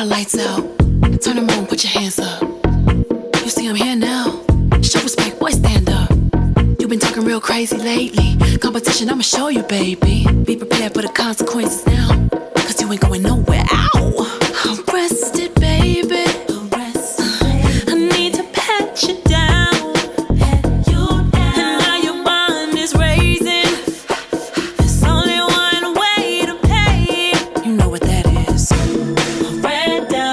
the lights out. Turn them on, put your hands up. You see I'm here now. Show respect, boy, stand up. You been talking real crazy lately. Competition, I'ma show you, baby. Be prepared for the consequences now. Cause you ain't going nowhere. Ow! I'm rested, baby. I need to pat you down. And now your bond is raising. There's only one way to pay. You know what that is. Brenda.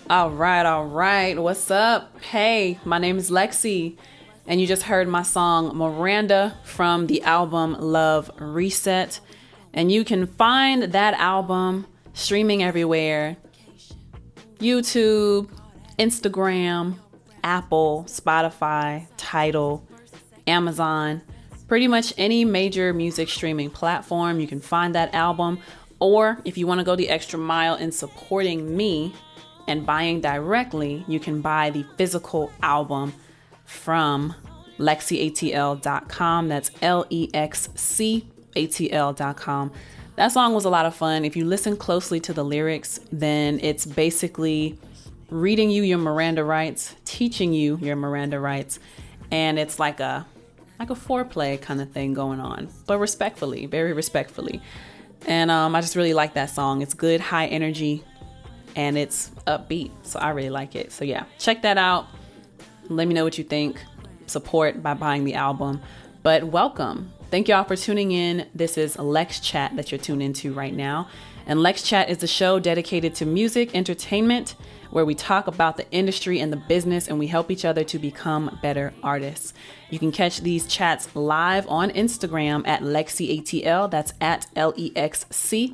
All right. What's up? Hey, my name is Lexi, and you just heard my song Miranda from the album Love Reset. And you can find that album streaming everywhere: YouTube, Instagram, Apple, Spotify, Tidal, Amazon, pretty much any major music streaming platform. You can find that album. Or if you want to go the extra mile in supporting me and buying directly, you can buy the physical album from LexCATL.com. That's LexCATL.com. That song was a lot of fun. If you listen closely to the lyrics, then it's basically reading you your Miranda rights, teaching you your Miranda rights, and it's like a foreplay kind of thing going on, but respectfully, very respectfully. And I just really like that song. It's good, high energy, and it's upbeat, so I really like it. So yeah, check that out. Let me know what you think. Support by buying the album. But welcome. Thank y'all for tuning in. This is Lex Chat that you're tuned into right now. And Lex Chat is the show dedicated to music, entertainment, where we talk about the industry and the business, and we help each other to become better artists. You can catch these chats live on Instagram at LexCATL. That's at LexCATL.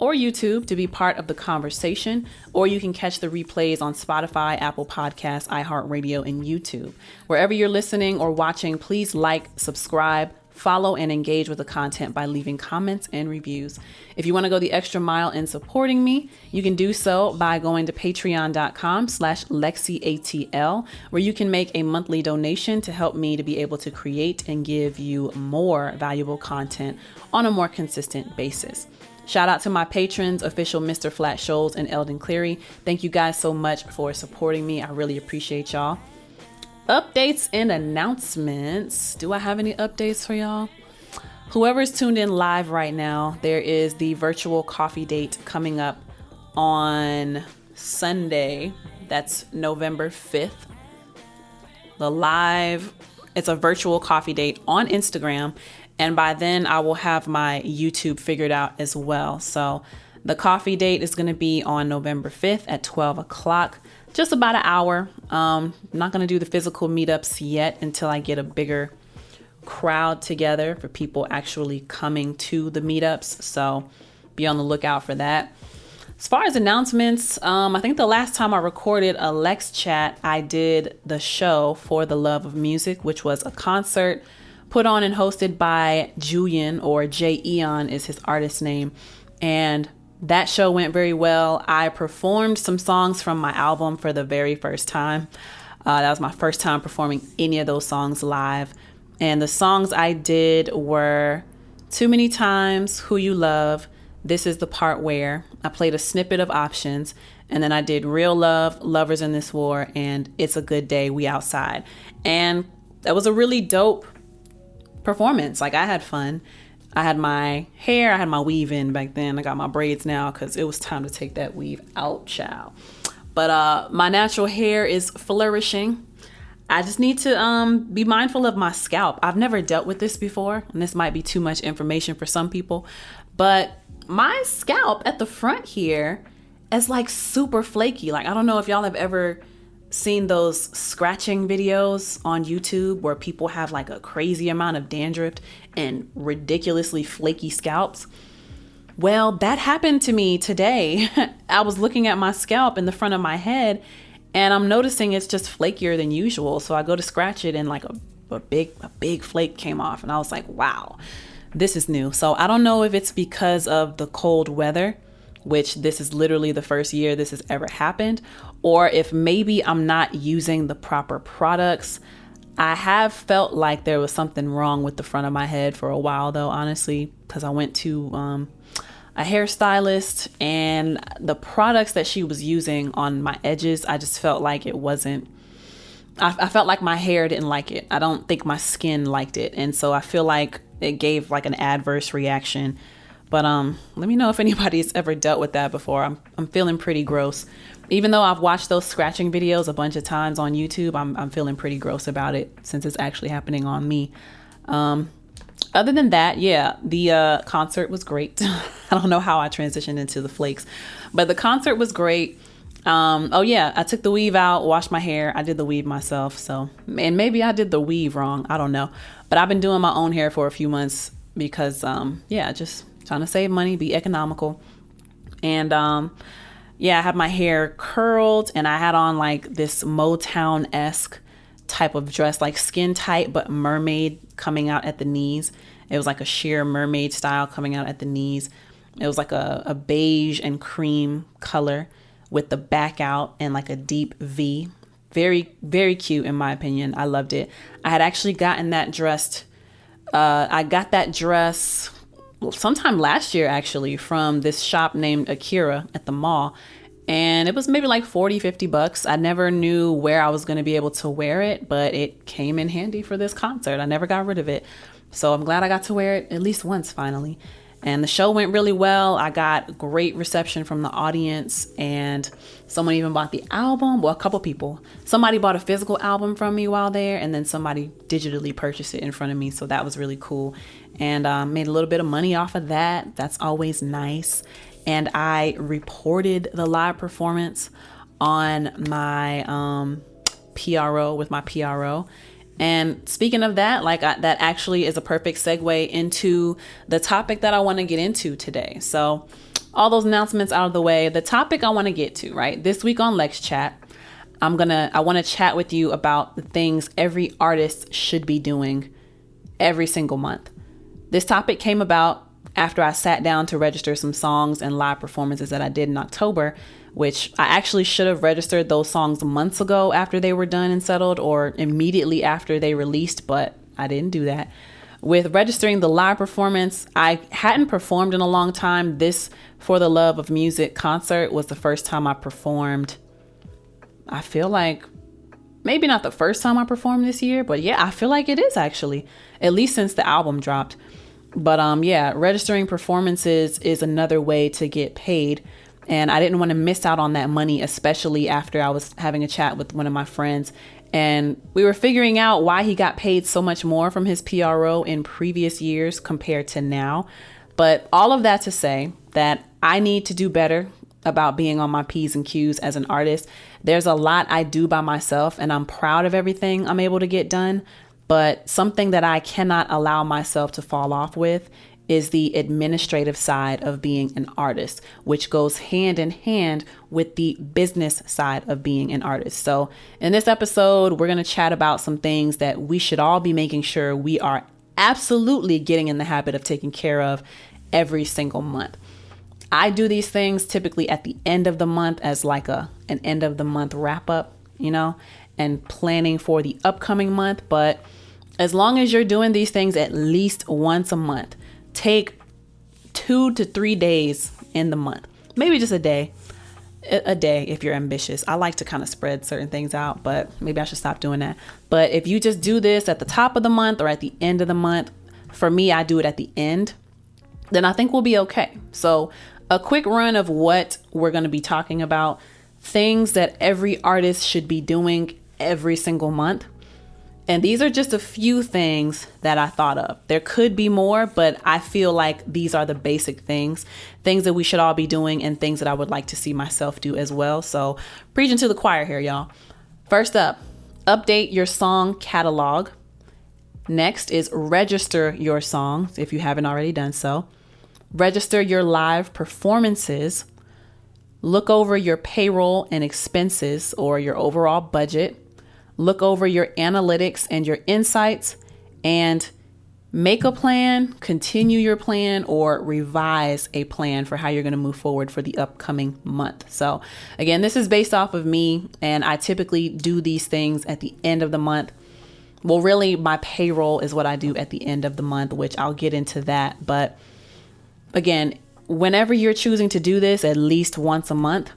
Or YouTube to be part of the conversation, or you can catch the replays on Spotify, Apple Podcasts, iHeartRadio, and YouTube. Wherever you're listening or watching, please like, subscribe, follow, and engage with the content by leaving comments and reviews. If you want to go the extra mile in supporting me, you can do so by going to patreon.com/LexCATL, where you can make a monthly donation to help me to be able to create and give you more valuable content on a more consistent basis. Shout out to my patrons, official Mr. Flat Shoals and Eldon Cleary. Thank you guys so much for supporting me. I really appreciate y'all. Updates and announcements. Do I have any updates for y'all? Whoever's tuned in live right now, there is the virtual coffee date coming up on Sunday. That's November 5th. It's a virtual coffee date on Instagram. And by then I will have my YouTube figured out as well. So the coffee date is going to be on November 5th at 12 o'clock, just about an hour. I'm not going to do the physical meetups yet until I get a bigger crowd together for people actually coming to the meetups. So be on the lookout for that. As far as announcements, I think the last time I recorded a Lex Chat, I did the show For the Love of Music, which was a concert put on and hosted by Julian, or J Eon is his artist name. And that show went very well. I performed some songs from my album for the very first time. That was my first time performing any of those songs live. And the songs I did were Too Many Times, Who You Love, This Is the Part Where. I played a snippet of Options. And then I did Real Love, Lovers in This War, and It's a Good Day, We Outside. And that was a really dope performance. Like, I had fun. I had my hair, I had my weave in back then. I got my braids now because it was time to take that weave out, child. But my natural hair is flourishing. I just need to be mindful of my scalp. I've never dealt with this before, and this might be too much information for some people, but my scalp at the front here is like super flaky. Like, I don't know if y'all have ever seen those scratching videos on YouTube where people have like a crazy amount of dandruff and ridiculously flaky scalps. Well, that happened to me today. I was looking at my scalp in the front of my head, and I'm noticing it's just flakier than usual. So I go to scratch it, and like a big flake came off, and I was like, wow. This is new. So I don't know if it's because of the cold weather, which this is literally the first year this has ever happened, or if maybe I'm not using the proper products. I have felt like there was something wrong with the front of my head for a while though, honestly, because I went to a hairstylist, and the products that she was using on my edges, I just felt like it wasn't, I felt like my hair didn't like it. I don't think my skin liked it. And so I feel like it gave like an adverse reaction. But let me know if anybody's ever dealt with that before. I'm feeling pretty gross. Even though I've watched those scratching videos a bunch of times on YouTube, I'm feeling pretty gross about it since it's actually happening on me. Other than that, yeah, the concert was great. I don't know how I transitioned into the flakes, but the concert was great. Oh yeah, I took the weave out, washed my hair. I did the weave myself. So, and maybe I did the weave wrong. I don't know, but I've been doing my own hair for a few months because, yeah, just trying to save money, be economical. And, yeah, I had my hair curled and I had on like this Motown-esque type of dress, like skin tight, but mermaid coming out at the knees. It was like a sheer mermaid style coming out at the knees. It was like a beige and cream color with the back out and like a deep V. Very, very cute in my opinion. I loved it. I had actually gotten that dressed. I got that dress sometime last year actually from this shop named Akira at the mall. And it was maybe like $40-50. I never knew where I was going to be able to wear it, but it came in handy for this concert. I never got rid of it. So I'm glad I got to wear it at least once finally. And the show went really well. I got great reception from the audience, and someone even bought the album. Well, a couple people. Somebody bought a physical album from me while there, and then somebody digitally purchased it in front of me. So that was really cool. And made a little bit of money off of that. That's always nice. And I reported the live performance on my PRO with my PRO. And speaking of that, that actually is a perfect segue into the topic that I want to get into today. So all those announcements out of the way, the topic I want to get to, right? This week on LexCAT, I want to chat with you about the things every artist should be doing every single month. This topic came about after I sat down to register some songs and live performances that I did in October, which I actually should have registered those songs months ago after they were done and settled, or immediately after they released, but I didn't do that. With registering the live performance, I hadn't performed in a long time. This For the Love of Music concert was the first time I performed. I feel like maybe not the first time I performed this year, but yeah, I feel like it is actually, at least since the album dropped. But yeah, registering performances is another way to get paid. And I didn't want to miss out on that money, especially after I was having a chat with one of my friends. And we were figuring out why he got paid so much more from his PRO in previous years compared to now. But all of that to say that I need to do better about being on my P's and Q's as an artist. There's a lot I do by myself, and I'm proud of everything I'm able to get done. But something that I cannot allow myself to fall off with is the administrative side of being an artist, which goes hand in hand with the business side of being an artist. So in this episode, we're going to chat about some things that we should all be making sure we are absolutely getting in the habit of taking care of every single month. I do these things typically at the end of the month as like an end of the month wrap up, and planning for the upcoming month. But as long as you're doing these things at least once a month, take 2 to 3 days in the month, maybe just a day if you're ambitious. I like to kind of spread certain things out, but maybe I should stop doing that. But if you just do this at the top of the month or at the end of the month, for me, I do it at the end, then I think we'll be okay. So a quick run of what we're going to be talking about, things that every artist should be doing every single month. And these are just a few things that I thought of. There could be more, but I feel like these are the basic things that we should all be doing and things that I would like to see myself do as well. So preaching to the choir here, y'all. First up, update your song catalog. Next is register your songs if you haven't already done so. Register your live performances. Look over your payroll and expenses or your overall budget. Look over your analytics and your insights, and make a plan, continue your plan, or revise a plan for how you're going to move forward for the upcoming month. So again, this is based off of me, and I typically do these things at the end of the month. Well, really, my payroll is what I do at the end of the month, which I'll get into that. But again, whenever you're choosing to do this at least once a month,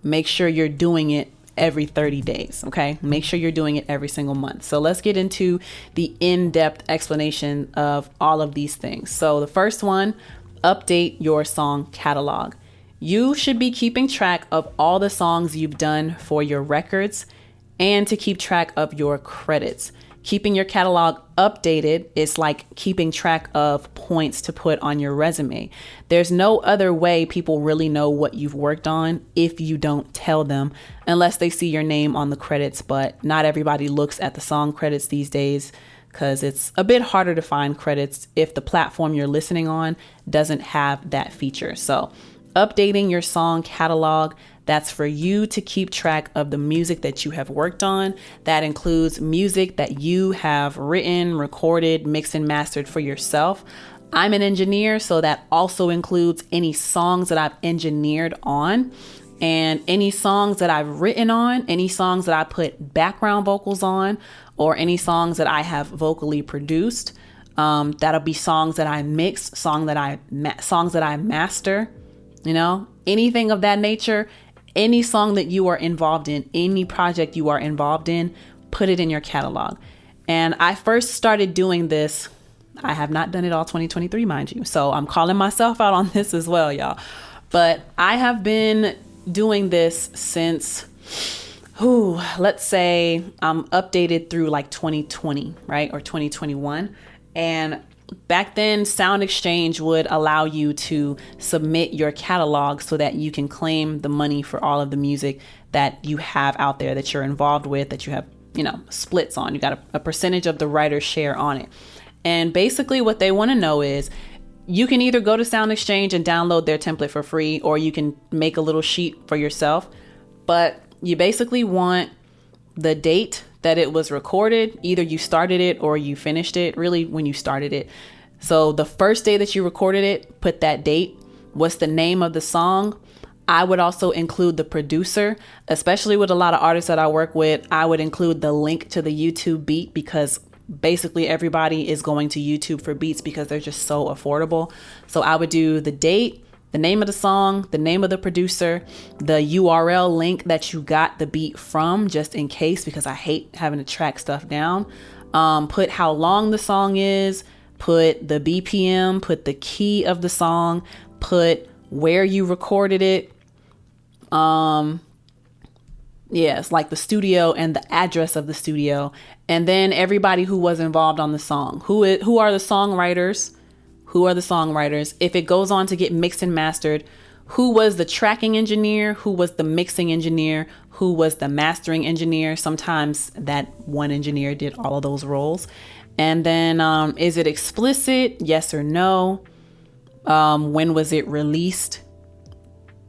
make sure you're doing it every 30 days. Okay. Make sure you're doing it every single month. So let's get into the in-depth explanation of all of these things. So the first one, update your song catalog. You should be keeping track of all the songs you've done for your records and to keep track of your credits. Keeping your catalog updated is like keeping track of points to put on your resume. There's no other way people really know what you've worked on if you don't tell them, unless they see your name on the credits. But not everybody looks at the song credits these days because it's a bit harder to find credits if the platform you're listening on doesn't have that feature. So updating your song catalog, that's for you to keep track of the music that you have worked on. That includes music that you have written, recorded, mixed, and mastered for yourself. I'm an engineer, so that also includes any songs that I've engineered on, and any songs that I've written on, any songs that I put background vocals on, or any songs that I have vocally produced. That'll be songs that I mix, songs that I master, anything of that nature. Any song that you are involved in, any project you are involved in, put it in your catalog. And I first started doing this. I have not done it all 2023, mind you. So I'm calling myself out on this as well, y'all. But I have been doing this since, let's say I'm updated through like 2020, right? Or 2021. And back then, Sound Exchange would allow you to submit your catalog so that you can claim the money for all of the music that you have out there, that you're involved with, that you have, splits on. You got a percentage of the writer's share on it. And basically what they want to know is you can either go to Sound Exchange and download their template for free, or you can make a little sheet for yourself. But you basically want the date that it was recorded. Either you started it or you finished it, really when you started it. So the first day that you recorded it, put that date. What's the name of the song? I would also include the producer, especially with a lot of artists that I work with. I would include the link to the YouTube beat, because basically everybody is going to YouTube for beats because they're just so affordable. So I would do the date, the name of the song, the name of the producer, the URL link that you got the beat from, just in case, because I hate having to track stuff down. Put how long the song is, put the BPM, put the key of the song, put where you recorded it. Yes, like the studio and the address of the studio. And then everybody who was involved on the song. Who are the songwriters? Who are the songwriters? If it goes on to get mixed and mastered, who was the tracking engineer? Who was the mixing engineer? Who was the mastering engineer? Sometimes that one engineer did all of those roles. And then is it explicit? Yes or no? When was it released?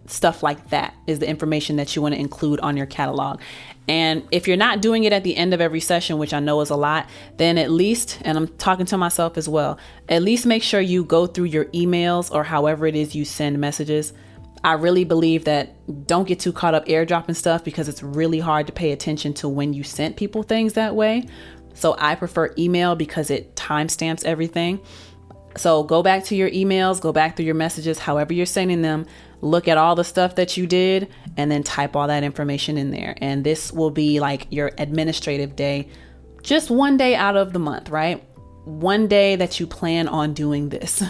Stuff like that is the information that you want to include on your catalog. And if you're not doing it at the end of every session, which I know is a lot, then at least, and I'm talking to myself as well, at least make sure you go through your emails or however it is you send messages. I really believe that don't get too caught up airdropping stuff, because it's really hard to pay attention to when you sent people things that way. So I prefer email because it timestamps everything. So go back to your emails, go back through your messages, however you're sending them, look at all the stuff that you did, and then type all that information in there. And this will be like your administrative day, just one day out of the month, right? One day that you plan on doing this.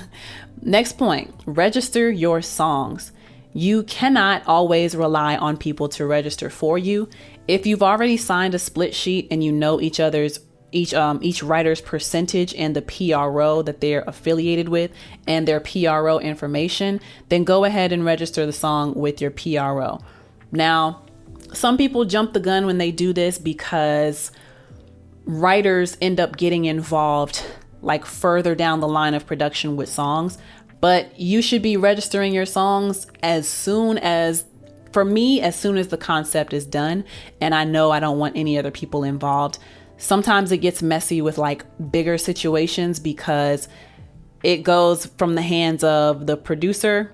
Next point, register your songs. You cannot always rely on people to register for you. If you've already signed a split sheet and you know each writer's percentage and the PRO that they're affiliated with and their PRO information, then go ahead and register the song with your PRO. Now, some people jump the gun when they do this because writers end up getting involved like further down the line of production with songs, but you should be registering your songs as soon as the concept is done and I know I don't want any other people involved. Sometimes it gets messy with like bigger situations because it goes from the hands of the producer,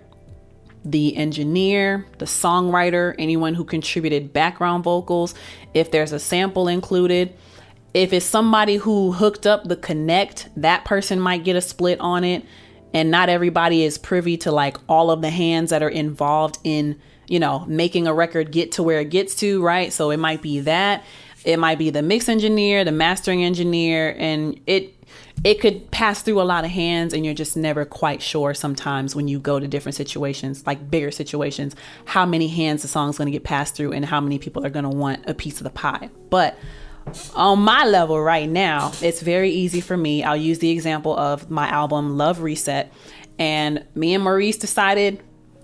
the engineer, the songwriter, anyone who contributed background vocals, if there's a sample included. If it's somebody who hooked up the connect, that person might get a split on it. And not everybody is privy to like all of the hands that are involved in, you know, making a record get to where it gets to, right? So it might be that. It might be the mix engineer, the mastering engineer, and it could pass through a lot of hands, and you're just never quite sure sometimes when you go to different situations, like bigger situations, how many hands the song's going to get passed through and how many people are going to want a piece of the pie. But on my level right now, it's very easy for me. I'll use the example of my album Love Reset, and me and Maurice decided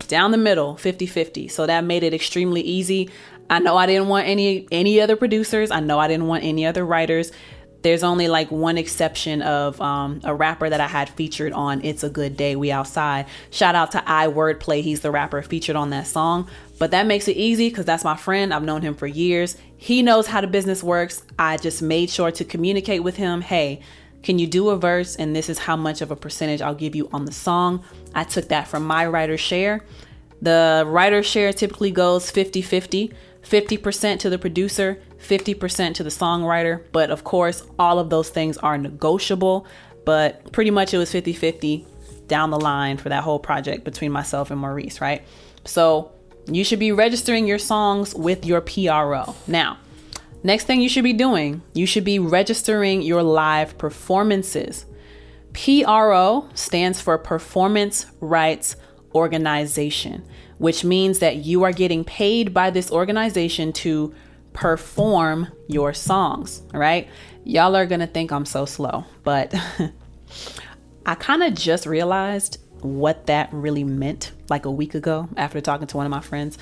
down the middle, 50-50. So that made it extremely easy. I know I didn't want any other producers. I know I didn't want any other writers. There's only like one exception of a rapper that I had featured on It's a Good Day, We Outside. Shout out to iWordplay. He's the rapper featured on that song. But that makes it easy because that's my friend. I've known him for years. He knows how the business works. I just made sure to communicate with him. Hey, can you do a verse? And this is how much of a percentage I'll give you on the song. I took that from my writer's share. The writer's share typically goes 50-50. 50% to the producer, 50% to the songwriter. But of course, all of those things are negotiable. But pretty much it was 50-50 down the line for that whole project between myself and Maurice, right? So you should be registering your songs with your PRO. Now, next thing you should be doing, you should be registering your live performances. PRO stands for Performance Rights Organization, which means that you are getting paid by this organization to perform your songs, right? Y'all are gonna think I'm so slow, but I kind of just realized what that really meant like a week ago after talking to one of my friends.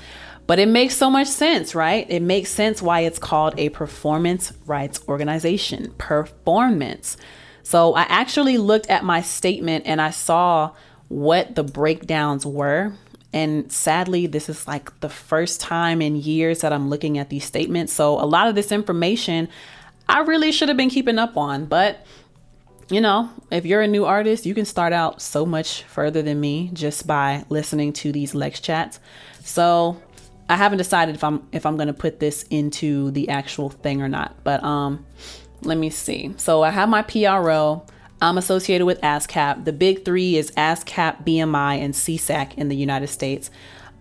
But it makes so much sense, right? It makes sense why it's called a performance rights organization. Performance. So I actually looked at my statement and I saw what the breakdowns were. And sadly, this is like the first time in years that I'm looking at these statements. So a lot of this information I really should have been keeping up on. But, you know, if you're a new artist, you can start out so much further than me just by listening to these Lex Chats. So I haven't decided if I'm going to put this into the actual thing or not. But let me see. So I have my PRO. I'm associated with ASCAP. The big three is ASCAP, BMI, and CSAC in the United States.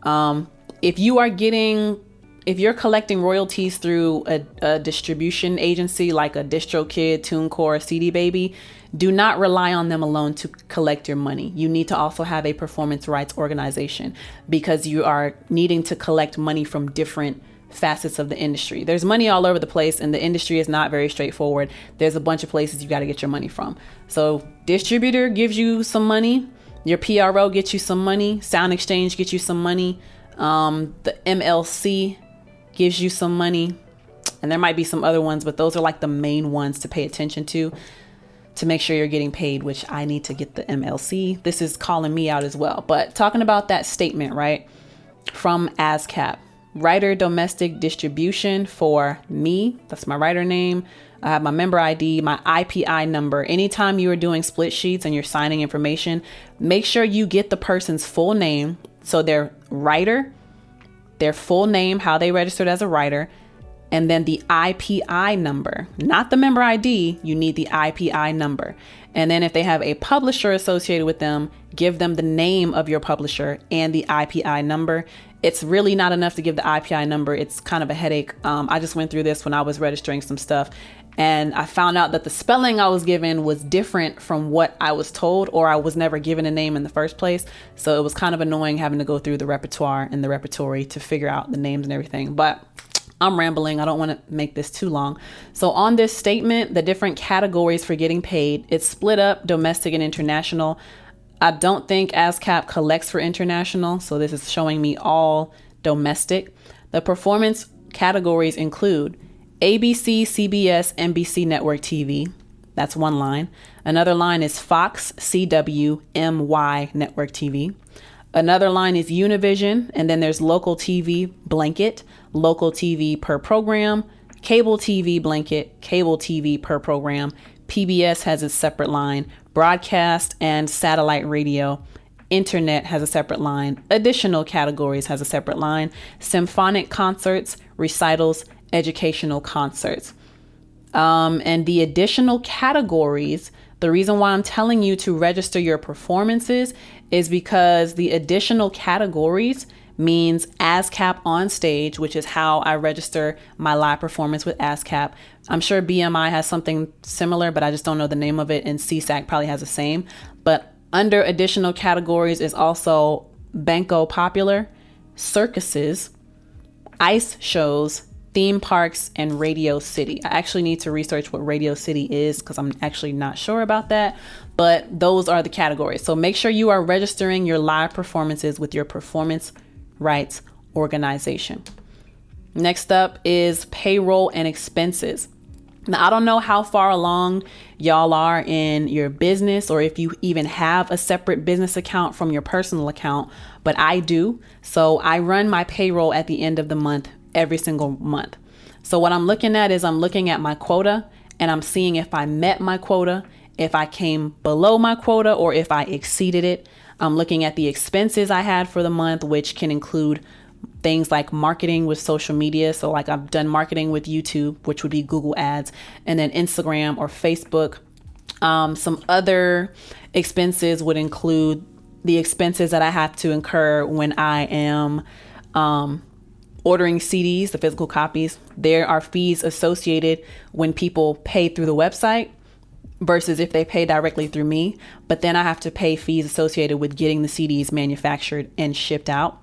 If you're collecting royalties through a distribution agency like a DistroKid, TuneCore, CD Baby, do not rely on them alone to collect your money. You need to also have a performance rights organization because you are needing to collect money from different facets of the industry. There's money all over the place and the industry is not very straightforward. There's a bunch of places you got to get your money from. So distributor gives you some money, your PRO gets you some money, Sound Exchange gets you some money, the MLC gives you some money, and there might be some other ones, but those are like the main ones to pay attention to make sure you're getting paid, which I need to get the MLC. This is calling me out as well. But talking about that statement, right, from ASCAP. Writer domestic distribution for me. That's my writer name. I have my member ID, my IPI number. Anytime you are doing split sheets and you're signing information, make sure you get the person's full name. So their writer, their full name, how they registered as a writer, and then the IPI number, not the member ID. You need the IPI number. And then if they have a publisher associated with them, give them the name of your publisher and the IPI number. It's really not enough to give the IPI number. It's kind of a headache. I just went through this when I was registering some stuff and I found out that the spelling I was given was different from what I was told, or I was never given a name in the first place. So it was kind of annoying having to go through the repertoire and the repertory to figure out the names and everything. But I'm rambling. I don't want to make this too long. So on this statement, the different categories for getting paid, it's split up domestic and international. I don't think ASCAP collects for international, so this is showing me all domestic. The performance categories include ABC, CBS, NBC Network TV. That's one line. Another line is Fox, CW, MY Network TV. Another line is Univision, and then there's local TV blanket, local TV per program, cable TV blanket, cable TV per program. PBS has a separate line. Broadcast and satellite radio. Internet has a separate line. Additional categories has a separate line. Symphonic concerts, recitals, educational concerts. And the additional categories, the reason why I'm telling you to register your performances is because the additional categories means ASCAP on stage, which is how I register my live performance with ASCAP. I'm sure BMI has something similar, but I just don't know the name of it. And CSAC probably has the same. But under additional categories is also Banco Popular, circuses, ice shows, theme parks, and Radio City. I actually need to research what Radio City is because I'm actually not sure about that, but those are the categories. So make sure you are registering your live performances with your performance rights organization. Next up is payroll and expenses. Now, I don't know how far along y'all are in your business or if you even have a separate business account from your personal account, but I do. So I run my payroll at the end of the month, every single month. So what I'm looking at is I'm looking at my quota and I'm seeing if I met my quota, if I came below my quota, or if I exceeded it. I'm looking at the expenses I had for the month, which can include things like marketing with social media. So like I've done marketing with YouTube, which would be Google ads, and then Instagram or Facebook. Some other expenses would include the expenses that I have to incur when I am ordering CDs, the physical copies. There are fees associated when people pay through the website versus if they pay directly through me. But then I have to pay fees associated with getting the CDs manufactured and shipped out.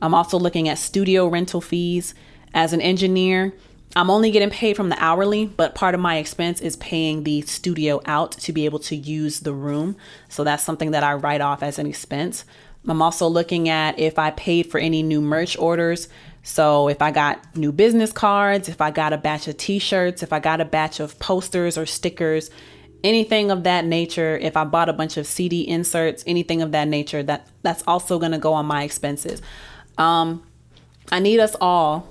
I'm also looking at studio rental fees. As an engineer, I'm only getting paid from the hourly, but part of my expense is paying the studio out to be able to use the room. So that's something that I write off as an expense. I'm also looking at if I paid for any new merch orders. So if I got new business cards, if I got a batch of t-shirts, if I got a batch of posters or stickers, anything of that nature, if I bought a bunch of CD inserts, anything of that nature, that's also going to go on my expenses. I need all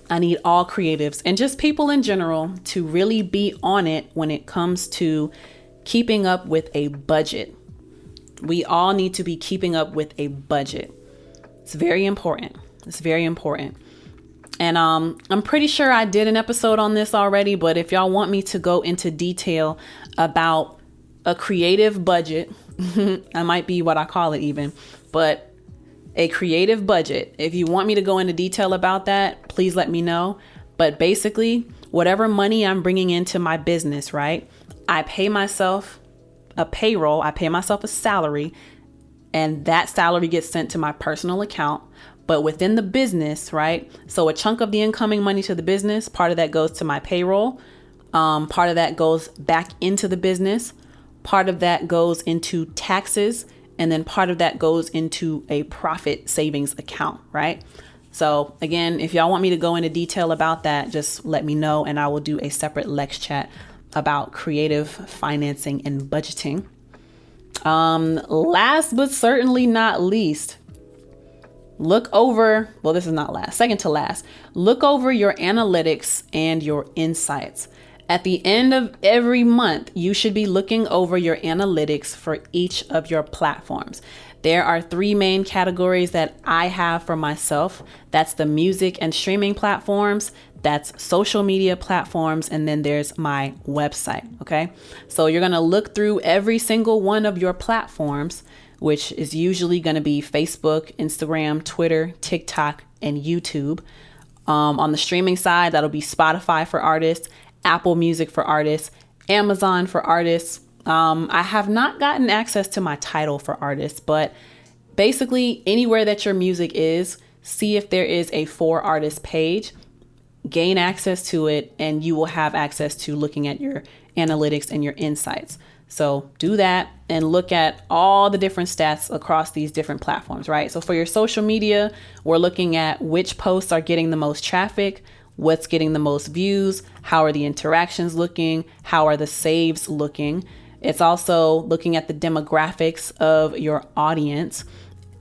creatives and just people in general to really be on it when it comes to keeping up with a budget. We all need to be keeping up with a budget. It's very important. It's very important. And I'm pretty sure I did an episode on this already, but if y'all want me to go into detail about a creative budget, that might be what I call it even, but a creative budget. If you want me to go into detail about that, please let me know. But basically, whatever money I'm bringing into my business, right? I pay myself a payroll, I pay myself a salary, and that salary gets sent to my personal account. But within the business, right? So a chunk of the incoming money to the business, part of that goes to my payroll. Part of that goes back into the business. Part of that goes into taxes. And then part of that goes into a profit savings account, right? So again, if y'all want me to go into detail about that, just let me know and I will do a separate Lex chat about creative financing and budgeting. Last but certainly not least, look over second to last, look over your analytics and your insights. At the end of every month, you should be looking over your analytics for each of your platforms. There are 3 main categories that I have for myself. That's the music and streaming platforms, that's social media platforms, and then there's my website, okay? So you're gonna look through every single one of your platforms, which is usually gonna be Facebook, Instagram, Twitter, TikTok, and YouTube. On the streaming side, that'll be Spotify for artists, Apple Music for artists, Amazon for artists. I have not gotten access to my Tidal for artists, but basically anywhere that your music is, see if there is a for artists page, gain access to it, and you will have access to looking at your analytics and your insights. So do that and look at all the different stats across these different platforms, right? So for your social media, we're looking at which posts are getting the most traffic, what's getting the most views, how are the interactions looking, how are the saves looking. It's also looking at the demographics of your audience.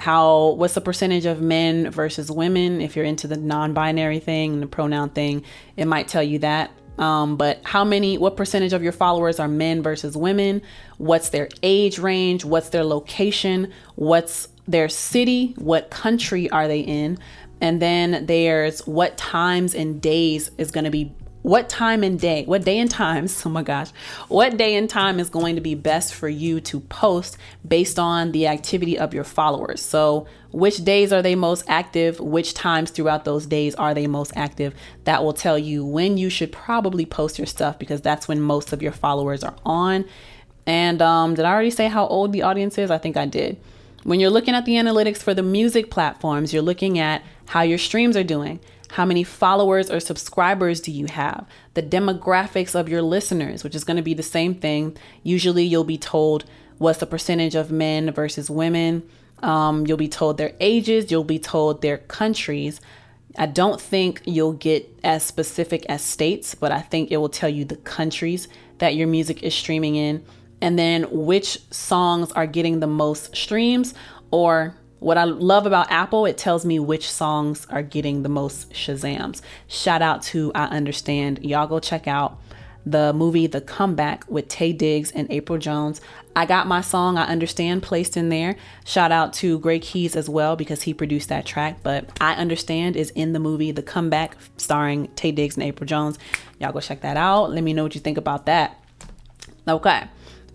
what's the percentage of men versus women? If you're into the non-binary thing and the pronoun thing, it might tell you that. But what percentage of your followers are men versus women? What's their age range? What's their location? What's their city? What country are they in? And then there's what times and days is going to be, what day and times, oh my gosh, what day and time is going to be best for you to post based on the activity of your followers. So which days are they most active? Which times throughout those days are they most active? That will tell you when you should probably post your stuff, because that's when most of your followers are on. And did I already say how old the audience is? I think I did. When you're looking at the analytics for the music platforms, you're looking at how your streams are doing. How many followers or subscribers do you have? The demographics of your listeners, which is going to be the same thing. Usually you'll be told what's the percentage of men versus women. You'll be told their ages. You'll be told their countries. I don't think you'll get as specific as states, but I think it will tell you the countries that your music is streaming in. And then which songs are getting the most streams, or what I love about Apple, it tells me which songs are getting the most Shazams. Shout out to I Understand. Y'all go check out the movie The Comeback with Taye Diggs and April Jones. I got my song I Understand placed in there. Shout out to Greg Keys as well, because he produced that track. But I Understand is in the movie The Comeback starring Taye Diggs and April Jones. Y'all go check that out. Let me know what you think about that. Okay.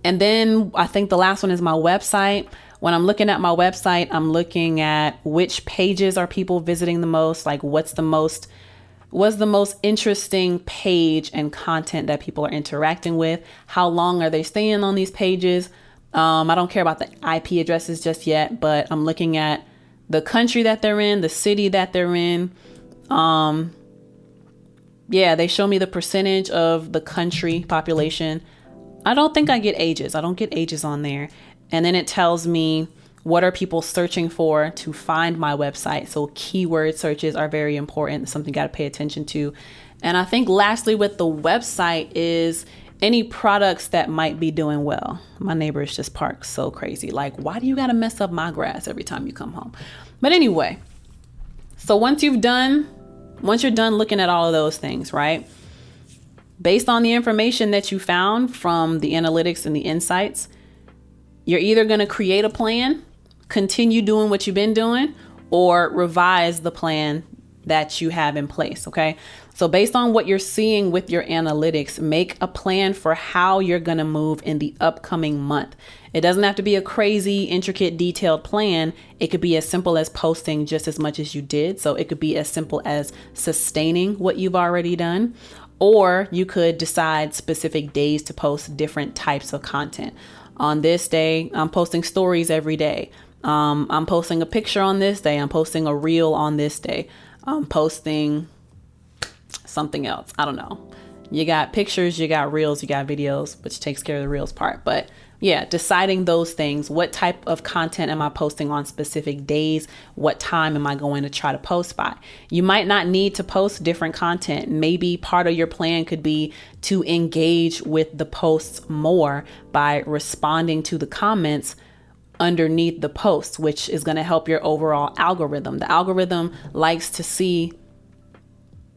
And then I think the last one is my website. When I'm looking at my website, I'm looking at which pages are people visiting the most, like what's the most interesting page and content that people are interacting with. How long are they staying on these pages? I don't care about the IP addresses just yet, but I'm looking at the country that they're in, the city that they're in. They show me the percentage of the country population. I don't think I get ages. I don't get ages on there. And then it tells me what are people searching for to find my website. So keyword searches are very important. Something you got to pay attention to. And I think lastly with the website is any products that might be doing well. My neighbors just park so crazy. Like, why do you got to mess up my grass every time you come home? But anyway, so once you're done looking at all of those things, right? Based on the information that you found from the analytics and the insights, you're either going to create a plan, continue doing what you've been doing, or revise the plan that you have in place. Okay. So based on what you're seeing with your analytics, make a plan for how you're going to move in the upcoming month. It doesn't have to be a crazy, intricate, detailed plan. It could be as simple as posting just as much as you did. So it could be as simple as sustaining what you've already done. Or you could decide specific days to post different types of content. On this day, I'm posting stories every day. I'm posting a picture on this day. I'm posting a reel on this day. I'm posting something else. I don't know. You got pictures, you got reels, you got videos, which takes care of the reels part. But yeah, deciding those things. What type of content am I posting on specific days? What time am I going to try to post by? You might not need to post different content. Maybe part of your plan could be to engage with the posts more by responding to the comments underneath the posts, which is going to help your overall algorithm. The algorithm likes to see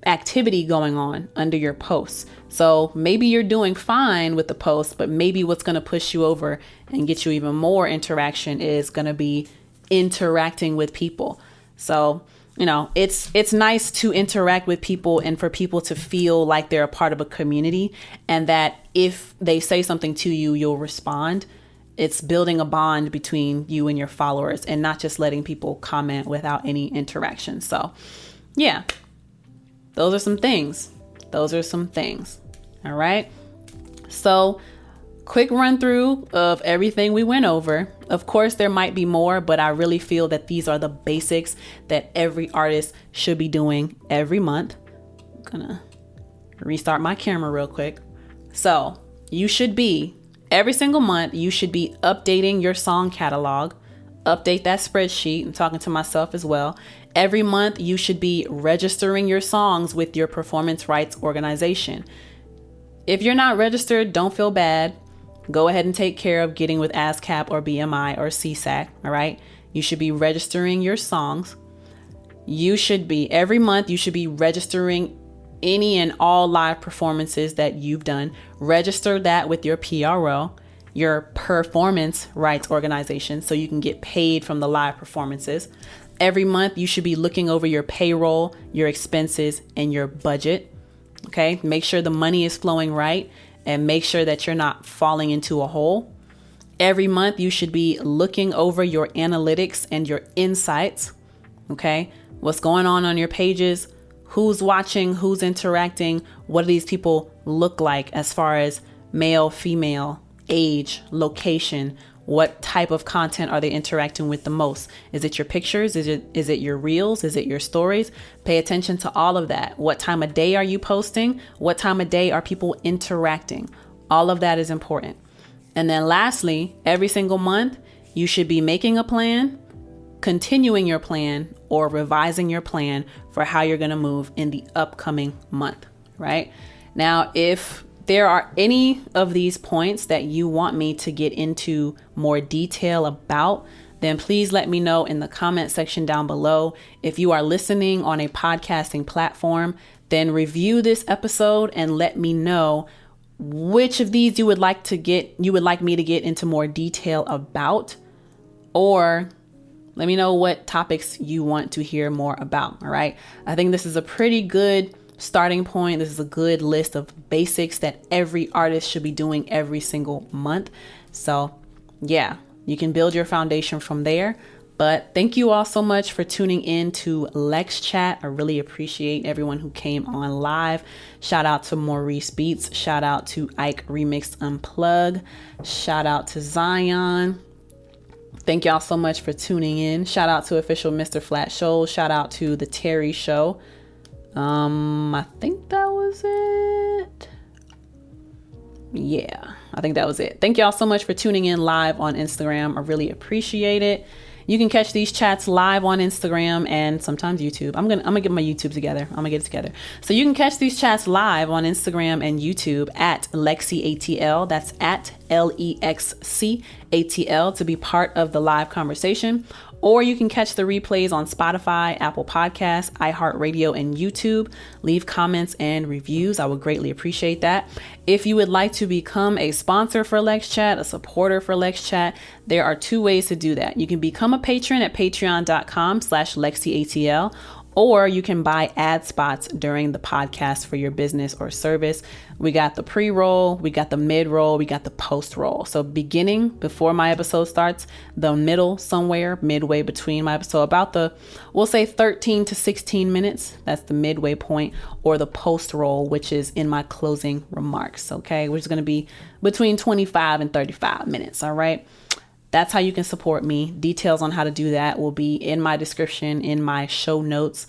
activity going on under your posts. So maybe you're doing fine with the post, but maybe what's going to push you over and get you even more interaction is going to be interacting with people. So, it's nice to interact with people and for people to feel like they're a part of a community, and that if they say something to you, you'll respond. It's building a bond between you and your followers and not just letting people comment without any interaction. So yeah. Those are some things. All right. So quick run through of everything we went over. Of course, there might be more, but I really feel that these are the basics that every artist should be doing every month. I'm gonna restart my camera real quick. So every single month, you should be updating your song catalog. Update that spreadsheet. I'm talking to myself as well. Every month, you should be registering your songs with your performance rights organization. If you're not registered, don't feel bad. Go ahead and take care of getting with ASCAP or BMI or CSAC. All right. You should be registering your songs. Every month, you should be registering any and all live performances that you've done. Register that with your PRO, your performance rights organization, so you can get paid from the live performances. Every month, you should be looking over your payroll, your expenses, and your budget. Okay, make sure the money is flowing right and make sure that you're not falling into a hole. Every month, you should be looking over your analytics and your insights. Okay, what's going on your pages? Who's watching? Who's interacting? What do these people look like as far as male, female, age, location? What type of content are they interacting with the most? Is it your pictures? Is it your reels? Is it your stories? Pay attention to all of that. What time of day are you posting? What time of day are people interacting? All of that is important. And then lastly, every single month, you should be making a plan, continuing your plan, or revising your plan for how you're going to move in the upcoming month, right? Now, if there are any of these points that you want me to get into more detail about, then please let me know in the comment section down below. If you are listening on a podcasting platform, then review this episode and let me know which of these you would like me to get into more detail about, or let me know what topics you want to hear more about. All right. I think this is a pretty good starting point. This is a good list of basics that every artist should be doing every single month. So yeah, you can build your foundation from there. But thank you all so much for tuning in to LexChat. I really appreciate everyone who came on live. Shout out to Maurice Beats. Shout out to Ike Remix Unplug. Shout out to Zion. Thank y'all so much for tuning in. Shout out to official Mr. Flat Show. Shout out to the Terry Show. I think that was it. Yeah, I think that was it. Thank y'all so much for tuning in live on Instagram. I really appreciate it. You can catch these chats live on Instagram and sometimes YouTube. I'm gonna get my YouTube together. I'm gonna get it together. So you can catch these chats live on Instagram and YouTube at LexCATL. That's at LexCATL to be part of the live conversation. Or you can catch the replays on Spotify, Apple Podcasts, iHeartRadio, and YouTube. Leave comments and reviews. I would greatly appreciate that. If you would like to become a sponsor for LexChat, a supporter for LexChat, there are two ways to do that. You can become a patron at patreon.com/LexCATL, or you can buy ad spots during the podcast for your business or service. We got the pre-roll, we got the mid-roll, we got the post-roll. So beginning, before my episode starts, the middle somewhere, midway between my episode, we'll say 13 to 16 minutes. That's the midway point, or the post-roll, which is in my closing remarks, okay? Which is gonna be between 25 and 35 minutes, all right? That's how you can support me. Details on how to do that will be in my description, in my show notes.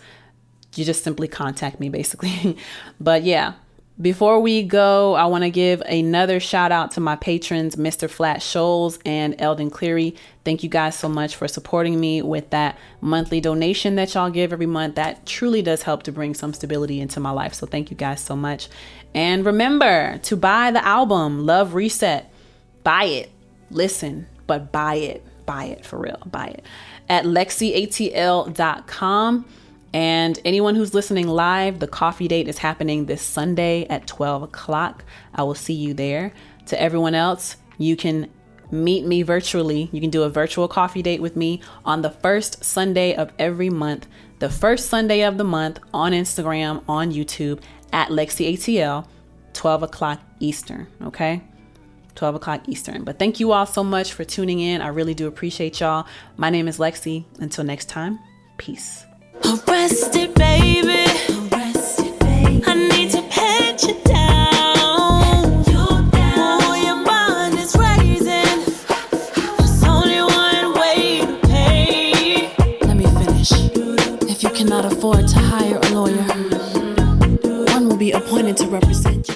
You just simply contact me, basically. But yeah, before we go, I want to give another shout out to my patrons, Mr. Flat Shoals and Eldon Cleary. Thank you guys so much for supporting me with that monthly donation that y'all give every month. That truly does help to bring some stability into my life. So thank you guys so much. And remember to buy the album, Love Reset. Buy it. Listen. But buy it for real, buy it at LexCATL.com. And anyone who's listening live, the coffee date is happening this Sunday at 12 o'clock. I will see you there. To everyone else, you can meet me virtually. You can do a virtual coffee date with me on the first Sunday of every month, the first Sunday of the month on Instagram, on YouTube at LexCATL, 12 o'clock Eastern, okay? 12 o'clock Eastern. But thank you all so much for tuning in. I really do appreciate y'all. My name is Lexi. Until next time, peace. Arrested, baby. Arrested, baby. I need to pet you down. You down. Oh, your mind is raising. There's only one way to pay. Let me finish. If you cannot afford to hire a lawyer, one will be appointed to represent you.